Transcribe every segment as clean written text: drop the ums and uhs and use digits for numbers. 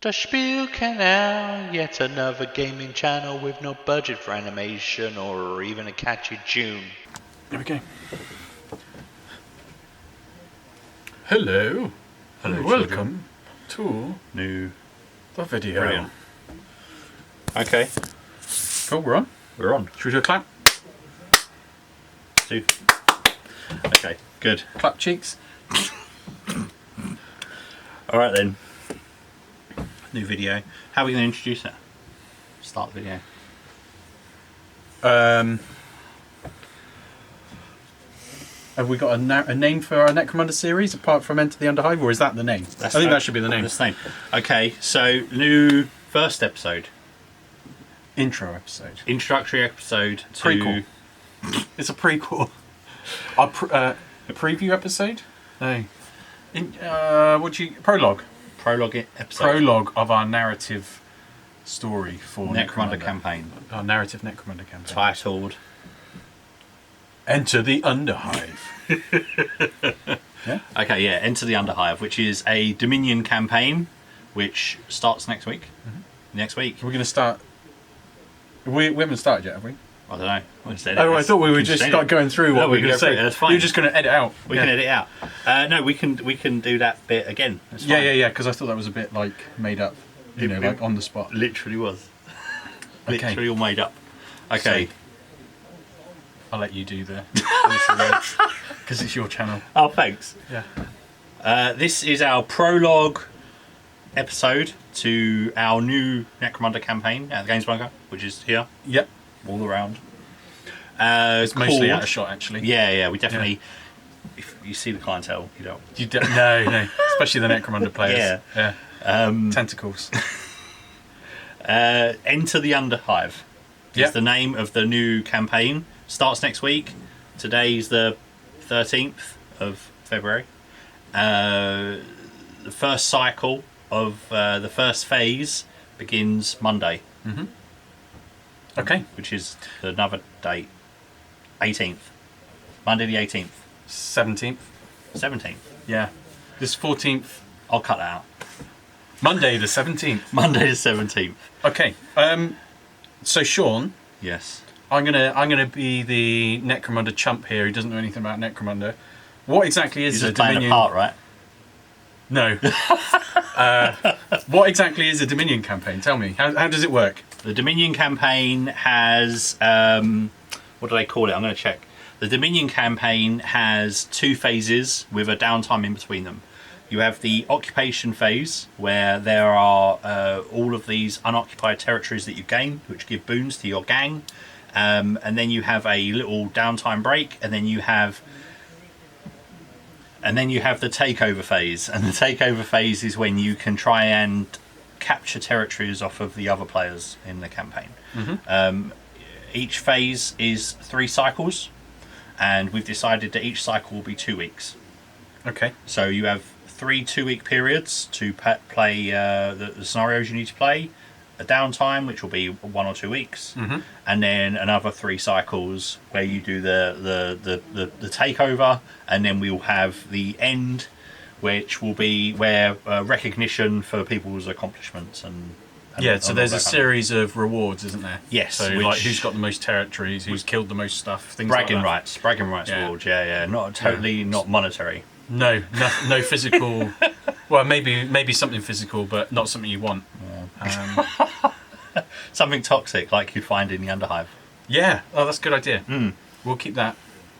The Spiel Canal, yet another gaming channel with no budget for animation or even a catchy tune. There we go. Hello. Hello, Welcome to New the video. Brilliant. Okay, Cool, we're on. we're on. Should we do a clap? Two. Okay, good. Clap cheeks. Alright then. New video. How are we going to introduce it? Start the video. Have we got a name for our Necromunda series apart from Enter the Underhive, or is that the name? I think that should be the name. That's the name. Okay, so new first episode. Intro episode. Introductory episode to... Prequel. It's a prequel. A preview episode? No. Prologue. Prologue episode. Prologue of our narrative story for Necromunda campaign. Our narrative Necromunda campaign. Titled... Enter the Underhive. Yeah? Okay, yeah, Enter the Underhive, which is a Dominion campaign, which starts next week. Mm-hmm. Next week. We're going to start... We haven't started yet, have we? I don't know. We'll just I thought we were just going through what we were going to say. That's fine. You're just going to edit out. We can edit out. No, we can do that bit again. That's Yeah, fine. because I thought that was a bit like made up, like on the spot. Literally was. Okay. Literally all made up. Okay. So, I'll let you do the because it's your channel. Oh, thanks. Yeah. This is our prologue episode to our new Necromunda campaign at the Games Bunker, which is here, Yep. all around. It's mostly called- out of shot, actually. Yeah, we definitely... If you see the clientele, you don't. No, especially the Necromunda players. Yeah. Tentacles. Enter the Underhive is Yep. the name of the new campaign. Starts next week. Today's the 13th of February. The first cycle of the first phase begins Monday, Okay. which is another date. 18th. Monday the 18th. 17th. 17th. Yeah. This 14th. I'll cut that out. Monday the 17th. Monday the 17th. Okay. So Sean, Yes. I'm gonna be the Necromunda chump here who doesn't know anything about Necromunda. What exactly is You're a just playing Dominion? a part, right? No. What exactly is a Dominion campaign? Tell me. How does it work? The Dominion campaign has... what do they call it? I'm going to check. The Dominion campaign has two phases with a downtime in between them. You have the occupation phase, where there are all of these unoccupied territories that you gain, which give boons to your gang. And then you have a little downtime break, and then you have the takeover phase. And the takeover phase is when you can try and capture territories off of the other players in the campaign. Each phase is 3 cycles, and we've decided that each cycle will be 2 weeks. Okay. So you have 3 2-week periods to play the scenarios you need to play, a downtime, which will be 1 or 2 weeks, and then another 3 cycles where you do the takeover, and then we'll have the end, which will be where recognition for people's accomplishments and Yeah, so and there's all a that kind of- series of rewards, isn't there? Yes, So which- like who's got the most territories, who's killed the most stuff, things bragging like that. rights Yeah. awards. Yeah, not totally not monetary. No physical. Well, maybe something physical, but not something you want. Something toxic like you find in the Underhive. Yeah. Oh, that's a good idea. We'll keep that.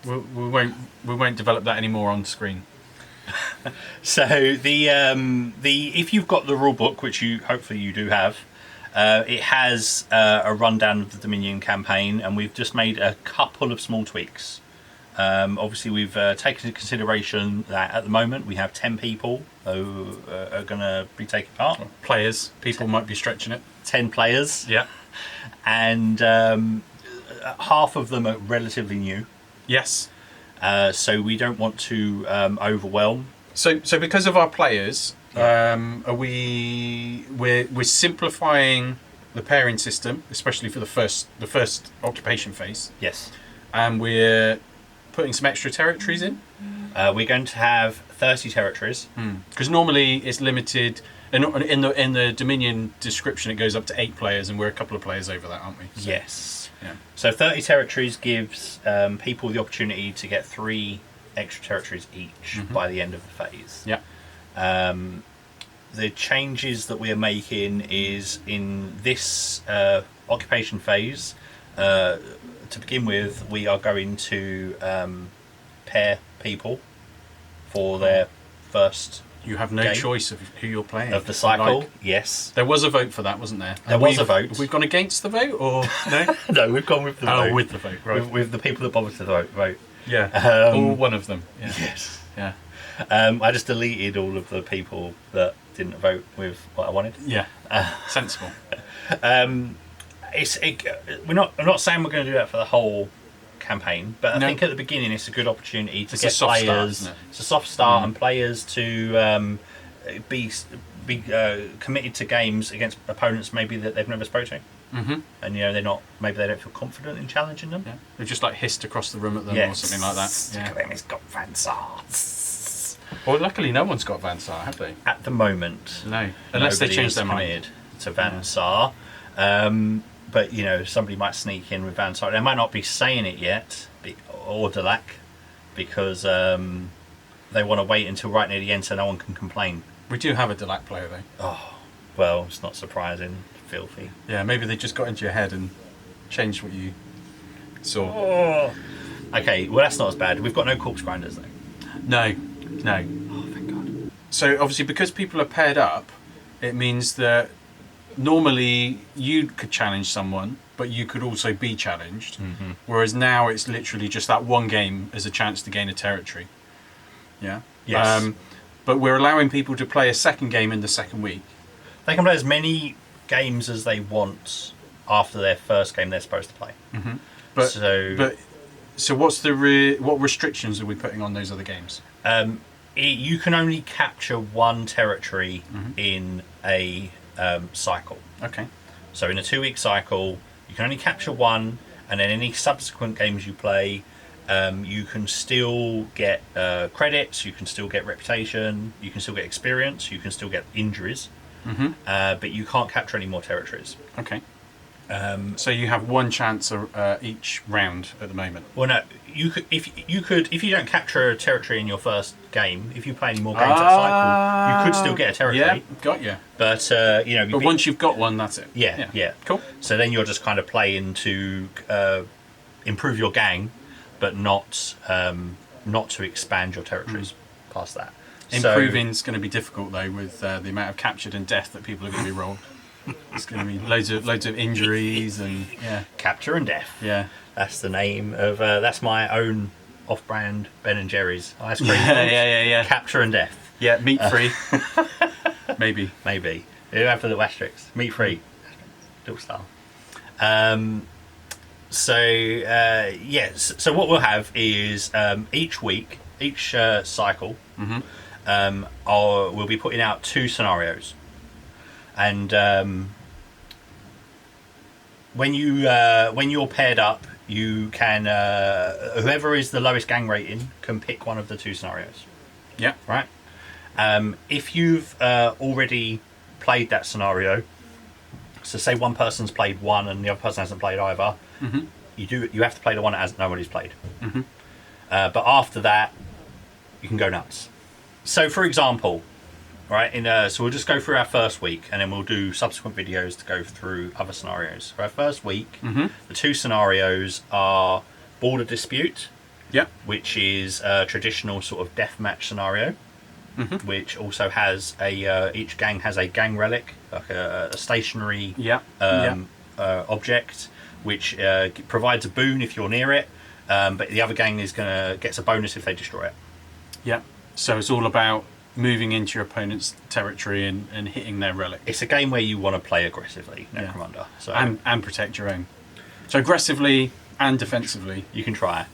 We won't develop that anymore on screen. So the if you've got the rule book, which you hopefully you do have, it has a rundown of the Dominion campaign, and we've just made a couple of small tweaks. Obviously, we've taken into consideration that at the moment we have 10 people who are going to be taking part. Players, people might be stretching it. 10 players. Yeah. And half of them are relatively new. Yes. So we don't want to overwhelm. So because of our players, we're simplifying the pairing system, especially for the first occupation phase, Yes. and we're putting some extra territories in. We're going to have 30 territories. Because normally it's limited In the Dominion description, it goes up to 8 players, and we're a couple of players over that, aren't we? So, Yes. Yeah. So 30 territories gives people the opportunity to get 3 extra territories each by the end of the phase. Yeah. The changes that we are making is in this occupation phase. To begin with, we are going to pair people for their first. You have no game choice of who you're playing. Of the cycle, Like, yes. there was a vote for that, wasn't there? There was a vote. Have we gone against the vote, or no? No, we've gone with the vote. Oh, with the vote, right. With the people that bothered to vote. Yeah. Or one of them. Yeah. Yes. Yeah. I just deleted all of the people that didn't vote with what I wanted. Yeah. Sensible. I'm not saying we're going to do that for the whole campaign, but I think at the beginning it's a good opportunity to get players. It's a soft start, and players to be committed to games against opponents maybe that they've never spoken to, and they don't feel confident in challenging them. Yeah. They've just like hissed across the room at them or something like that. Look at them, he's got Vansar. Well, luckily no one's got Vansar, have they? At the moment, no, unless they change their mind to Vansar. But somebody might sneak in with Vansar. They might not be saying it yet, or Delac, because they want to wait until right near the end so no one can complain. We do have a Delac player though. Oh, well, it's not surprising. Filthy. Yeah, maybe they just got into your head and changed what you saw. Oh. Okay, well that's not as bad. We've got no corpse grinders though. No. Oh, thank God. So obviously, because people are paired up, it means that normally you could challenge someone, but you could also be challenged. Whereas now it's literally just that one game as a chance to gain a territory. Yeah. Yes. But we're allowing people to play a second game in the second week. They can play as many games as they want after their first game they're supposed to play. So what's what restrictions are we putting on those other games? You can only capture one territory in a cycle. Okay. So in a 2-week cycle, you can only capture one, and then any subsequent games you play, you can still get credits, you can still get reputation, you can still get experience, you can still get injuries, but you can't capture any more territories. Okay. So you have one chance each round at the moment. Well, no, if you don't capture a territory in your first game, if you play any more games that cycle, you could still get a territory. Yeah, got you. But but once you've got one, that's it. Yeah. Cool. So then you're just kind of playing to improve your gang, but not to expand your territories past that. Improving's going to be difficult though, with the amount of captured and death that people are going to be rolling. It's going to be loads of injuries and Capture and Death. Yeah, that's the name of that's my own off-brand Ben and Jerry's ice cream. Yeah. Capture and Death. Yeah, meat free. Maybe. You have the little asterisks. Meat free. Little style. So what we'll have is each week, each cycle, we'll be putting out 2 scenarios. And when you're paired up, you can whoever is the lowest gang rating can pick one of the 2 scenarios. Yeah. Right. If you've already played that scenario, so say one person's played one and the other person hasn't played either, you have to play the one that nobody's played. But after that, you can go nuts. So, for example. Right, so we'll just go through our first week, and then we'll do subsequent videos to go through other scenarios. For our first week, the 2 scenarios are Border Dispute, which is a traditional sort of deathmatch scenario, which also has each gang has a gang relic, like a stationary object, which provides a boon if you're near it, but the other gang gets a bonus if they destroy it. Yeah, so it's all about moving into your opponent's territory and hitting their relic. It's a game where you want to play aggressively, Necromunda. So and protect your own. So aggressively and defensively. You can try.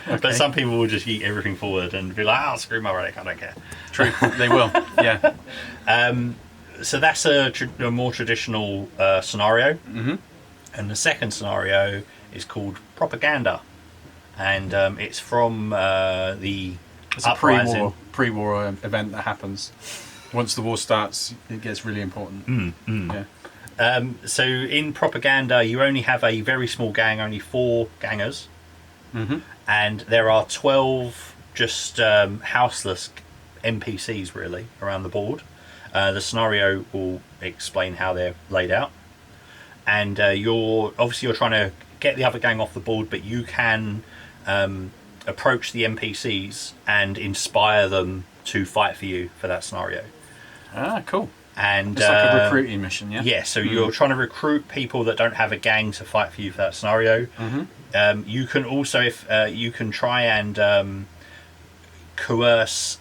Okay. But some people will just eat everything forward and be like, screw my relic, I don't care. True, they will, yeah. So that's a more traditional scenario. And the second scenario is called Propaganda. And it's from the It's a pre-war event that happens. Once the war starts, it gets really important. Yeah. So in propaganda, you only have a very small gang, only 4 gangers, and there are 12 just houseless NPCs really around the board. The scenario will explain how they're laid out, and you're trying to get the other gang off the board, but you can approach the NPCs and inspire them to fight for you for that scenario. Ah, cool. And it's like a recruiting mission, yeah? Yeah, so you're trying to recruit people that don't have a gang to fight for you for that scenario. You can also, if you can try and coerce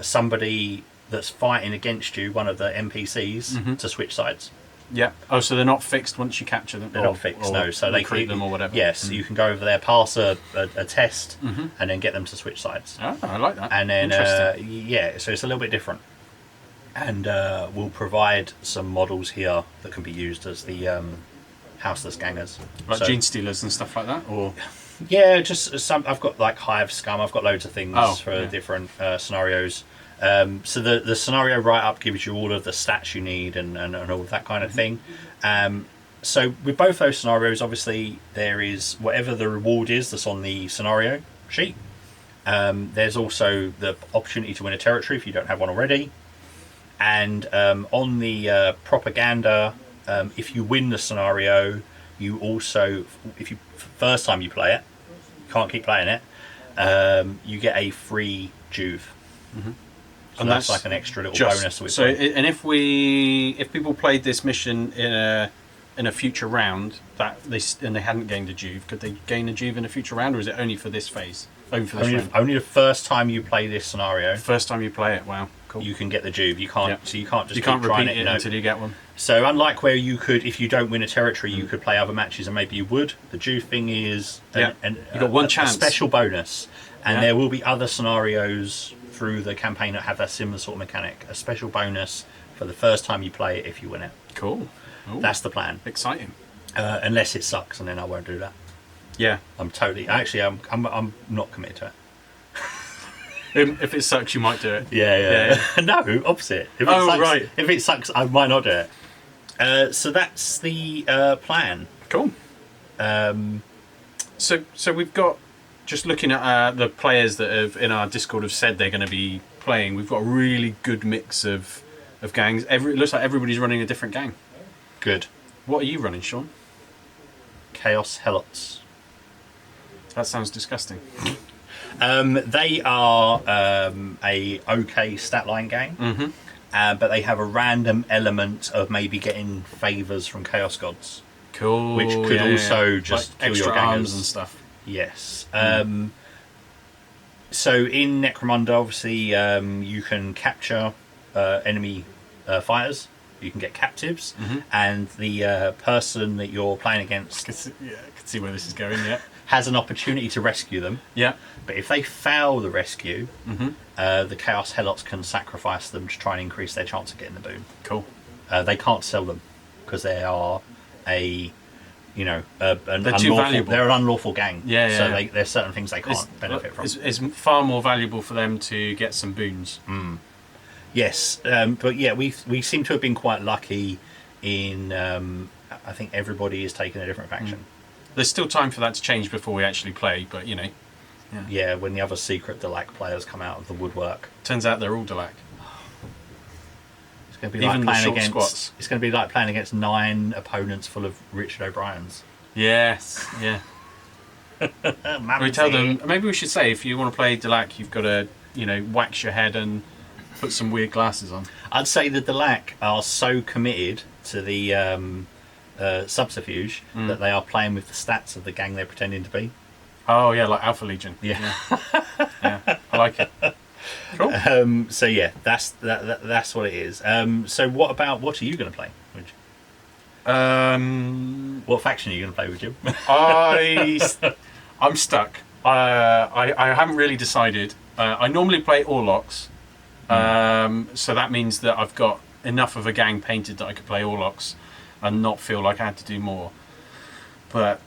somebody that's fighting against you, one of the NPCs, to switch sides. Yeah. Oh, so they're not fixed once you capture them? They're not fixed, no. So they recruit them or whatever? Yes, you can go over there, pass a test, and then get them to switch sides. Oh, I like that. And then, Interesting. yeah, so it's a little bit different. And we'll provide some models here that can be used as the houseless gangers. Like gene stealers and stuff like that? Or yeah, just some. I've got like hive scum. I've got loads of things for different scenarios. So the scenario write-up gives you all of the stats you need and all of that kind of thing. So with both those scenarios, obviously there is whatever the reward is that's on the scenario sheet. There's also the opportunity to win a territory if you don't have one already. And on the propaganda, if you win the scenario, you also, first time you play it, you can't keep playing it, you get a free juve. So and that's like an extra little bonus. So, and if people played this mission in a future round and they hadn't gained a juve, could they gain a juve in a future round, or is it only for this phase? Only the first time you play this scenario. First time you play it, wow, cool. You can get the juve. You can't. So you can't just repeat it until you get one. So unlike where you could, if you don't win a territory, you could play other matches and maybe you would. The juve thing is you got one chance, a special bonus, and there will be other scenarios through the campaign that have that similar sort of mechanic. A special bonus for the first time you play it if you win it. Cool. Ooh. That's the plan. Exciting. Unless it sucks, and then I won't do that. Yeah. I'm not committed to it. If it sucks, you might do it. Yeah. No, opposite. If it sucks, I might not do it. So that's the plan. Cool. So we've got, just looking at the players that have in our Discord have said they're going to be playing, we've got a really good mix of gangs. It looks like everybody's running a different gang. Good. What are you running, Sean? Chaos Helots. That sounds disgusting. They are a okay stat line gang, but they have a random element of maybe getting favours from Chaos Gods. Cool. Which could also just like kill your gangers arms and stuff. Yes. So in Necromunda, obviously, you can capture enemy fighters. You can get captives, and the person that you're playing against, I can see where this is going. Yeah, has an opportunity to rescue them. Yeah, but if they fail the rescue, the Chaos Helots can sacrifice them to try and increase their chance of getting the boon. Cool. They can't sell them because they are they're too valuable. They're an unlawful gang. Yeah. So there's certain things they can't benefit from. It's far more valuable for them to get some boons. Yes, but yeah, we seem to have been quite lucky in. I think everybody is taking a different faction. There's still time for that to change before we actually play, but you know. Yeah, when the other secret Delac players come out of the woodwork. Turns out they're all Delac. It's going to be like playing against squats. It's going to be like playing against 9 opponents full of Richard O'Briens. Yes, yeah. We tell them. Maybe we should say if you want to play Delac, you've got to wax your head and put some weird glasses on. I'd say the Delac are so committed to the subterfuge that they are playing with the stats of the gang they're pretending to be. Oh yeah, like Alpha Legion. Yeah. Yeah, I like it. Cool. So yeah, that's what it is. So what are you going to play? What faction are you going to play with, Jim? I'm stuck. I haven't really decided. I normally play Orlocks. So that means that I've got enough of a gang painted that I could play Orlocks and not feel like I had to do more. But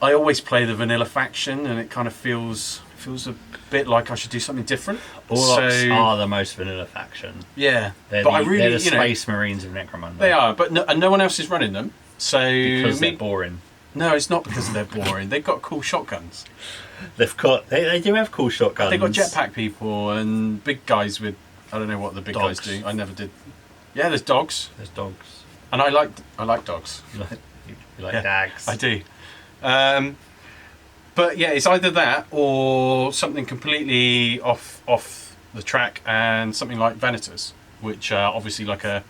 I always play the vanilla faction, and it kind of feels feels a bit like I should do something different. Orloks So- are the most vanilla faction. Yeah, They're but the, I really, they're the you know, Space Marines of Necromunda. they are, but no one else is running them. So Because they're boring. no, it's not because they're boring. They've got cool shotguns. They do have cool shotguns. They've got jetpack people and big guys with, I don't know what the big Dogs. guys do. I never did. Yeah, there's dogs, There's dogs. and I like dogs. You like Yeah, dags. I do. But yeah, it's either that or something completely off the track, and something like Venators, which are obviously like a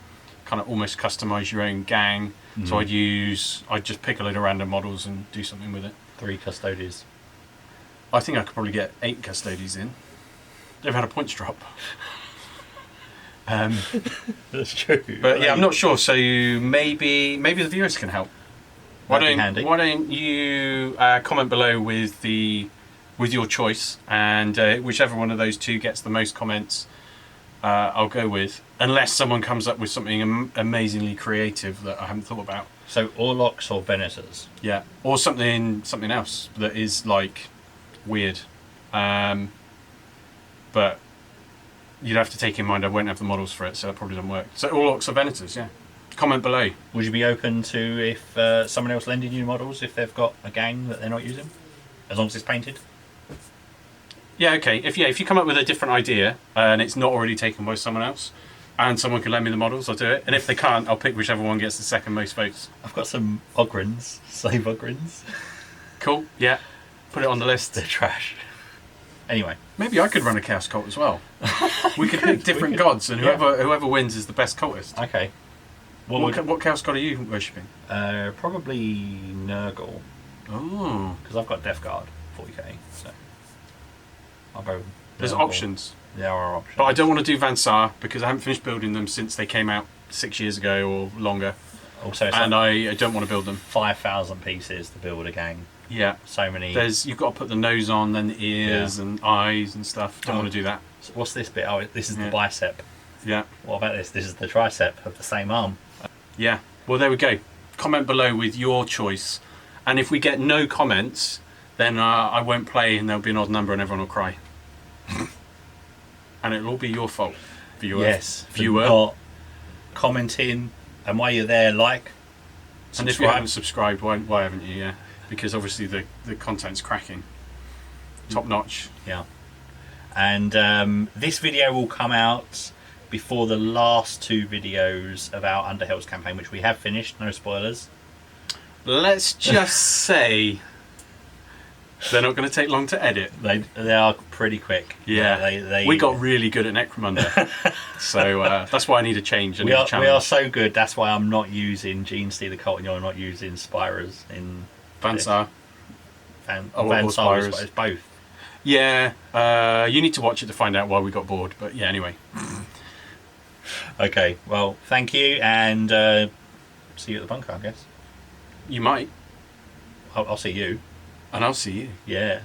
kind of almost customize your own gang. So I'd just pick a load of random models and do something with it. 3 custodies. I think I could probably get 8 custodies in. They've had a points drop. That's true. But yeah, I'm not sure. So maybe the viewers can help. That'd be handy. Why don't you comment below with your choice, and whichever one of those two gets the most comments, I'll go with. Unless someone comes up with something amazingly creative that I haven't thought about. So Orloks or Venators? Yeah, or something else that is like weird. But you'd have to take in mind I won't have the models for it, so that probably doesn't work. So Orloks or Venators, yeah. Comment below. Would you be open to if someone else lending you models if they've got a gang that they're not using? As long as it's painted? Yeah, okay. If you come up with a different idea and it's not already taken by someone else, and someone can lend me the models, I'll do it. And if they can't, I'll pick whichever one gets the second most votes. I've got some Ogrins, slave Ogrins. Cool. Yeah. Put it on the list. They're trash. Anyway. Maybe I could run a chaos cult as well. We could pick different gods, and whoever wins is the best cultist. Okay. What chaos god are you worshipping? Probably Nurgle. Oh. Because I've got Death Guard 40k, so I'll go. There's Nurgle. options. There are options. But I don't want to do Vansar because I haven't finished building them since they came out 6 years ago or longer. Also, it's And like I don't want to build them. 5,000 pieces to build a gang. Yeah. So many. You've got to put the nose on, then the ears and eyes and stuff. Don't want to do that. So what's this bit? Oh, this is the Yeah. bicep. Yeah. What about this? This is the tricep of the same arm. Yeah. Well, there we go. Comment below with your choice. And if we get no comments, then I won't play and there'll be an odd number and everyone will cry. And it'll all be your fault, viewer. Yes. Viewer. For not commenting, and while you're there, like, And if you subscribe. haven't subscribed, why haven't you? Yeah. Because obviously the content's cracking. Top notch. Yeah. And this video will come out before the last 2 videos of our Underhive's campaign, which we have finished. No spoilers. Let's just say they're not going to take long to edit. They are pretty quick. Yeah, They we got really good at Necromunda, so that's why I need a change. we are so good. That's why I'm not using Gene Stealer Cult, and you're not using Spirers in Vansar. and or Vansar. Spirers. It's both. Yeah, you need to watch it to find out why we got bored. But yeah, anyway. Okay, well, thank you, and see you at the bunker, I guess. You might, I'll see you. and I'll see you. Yeah.